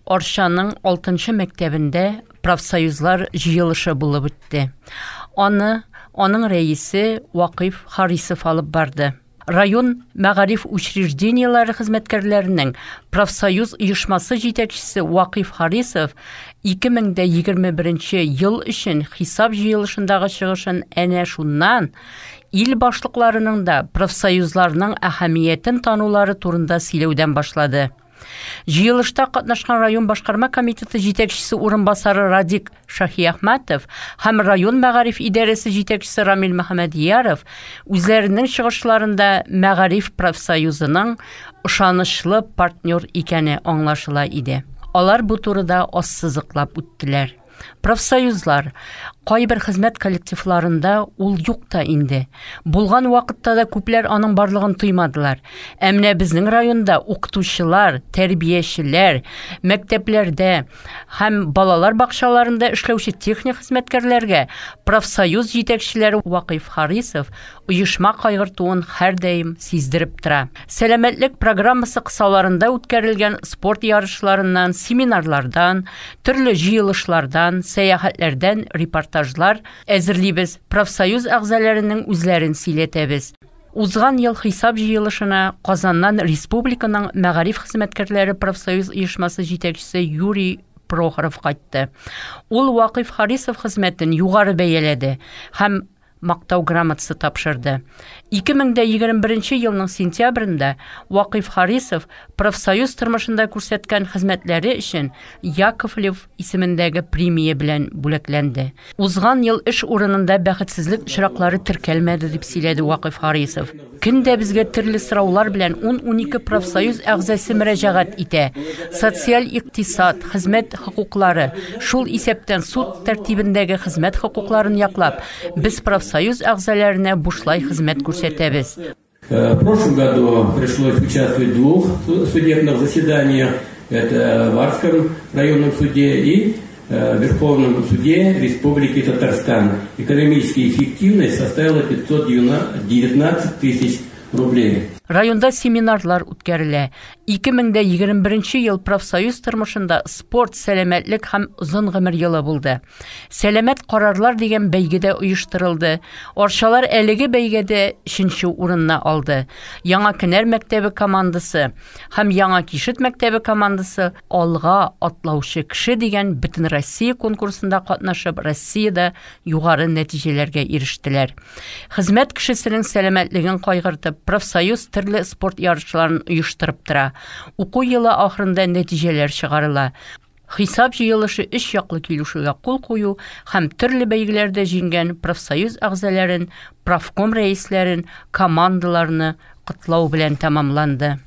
Orşanın 6. mektebinde profsoyuzlar jıyılışı bulub ötdi. Onun reisi Vakif Harisov alıp bardı. Rayon Мәгариф учреждениялары хезмәткәрләренең профсоюз оешмасы җитәкчесе Vakif Harisov 2021 ел өчен хисап җыелышындагы чыгышын әнә шуннан ил башлыкларының да профсоюзларның әһәмиятен танулары турында сөйләүдән башлады. Җыелышта катнашкан район башкарма комитеты җитәкчесе урынбасары Радик Шаһиәхмәтов һәм район мәгариф идарәсе җитәкчесе Рамил Мөхәммәдияров үзләренең чыгышларында мәгариф профсоюзының ышанычлы партнер икәне аңлашыла иде. Алар бу турыда ассызыклап үттеләр. Профсоюзлар кайбер хезмәт коллективларында ул юк та инде. Булган вакытта да күпләр аның барлыгын тоймадылар. Әмма безнең районда укытучылар, тәрбиячеләр, мәктәпләрдә һәм балалар бакчаларында эшләүче техник хезмәткәрләргә профсоюз җитәкчеләре Vakif Harisov оешма кайгыртуын һәрдаим сиздереп тора. Сәламәтлек программасы кысаларында үткәрелгән спорт ярышларыннан, семинарлардан, төрле җыелышлардан, сәяхәтләрдән репортажлар әзерлибез, профсоюз әгъзаларының үзләрен сөйләтәбез. Узган ел хисап җыелышына Казаннан республиканың мәгариф хезмәткәрләре профсоюз оешмасы җитәкчесе Юрий Прохоров кайтты. Ул Vakif Harisov хезмәтен югары бәяләде һәм мактау грамотасы тапшырды. 2021 елның сентябрендә Vakif Harisov профсоюз тормышында күрсәткән хезмәтләре өчен Яковлев исемендәге премия белән бүләкләнде. Узган ел эш урынында бәхетсезлек очраклары теркәлмәде дип сөйләде Vakif Harisov. Көндә безгә төрле сораулар белән 10-12 профсоюз әгъзасы мөрәҗәгать итә. Социаль икътисад, хезмәт хокуклары, шул исәптән суд тәртибендәге хезмәт хокукларын яклап, без профсоюз әгъзаларына бушлай хезмәт күрсәтәбез. В прошлом году пришлось участвовать в 2 судебных заседаниях. Это в Арском районном суде и Верховном суде Республики Татарстан. Экономическая эффективность составила 519 тысяч рублей. Районда семинарлар үткәрелә. 2021 ел профсоюз тормышында спорт, сәламәтлек һәм озын гомер елы булды. Сәламәт карарлар дигән бәйгедә оештырылды. Арчалар әлеге бәйгедә 3нче урынны алды. Яңа Кенәр мәктәбе командасы һәм Яңа Кишет мәктәбе командасы алга атлаучы кеше дигән бөтен Россия конкурсында катнашып, Россиядә югары нәтиҗәләргә ирештеләр. Хезмәт кешесенең сәламәтлеген кайгыртып, профсоюз төрле спорт ярышларын оештырып тора. Уку елы ахырында нәтиҗәләр чыгарыла. Хисап җыелышы 3 яклы килешүгә кул кую һәм төрле бәйгеләрдә җиңгән профсоюз әгъзаларын, профком рәисләрен, командаларны котлау белән тәмамланды.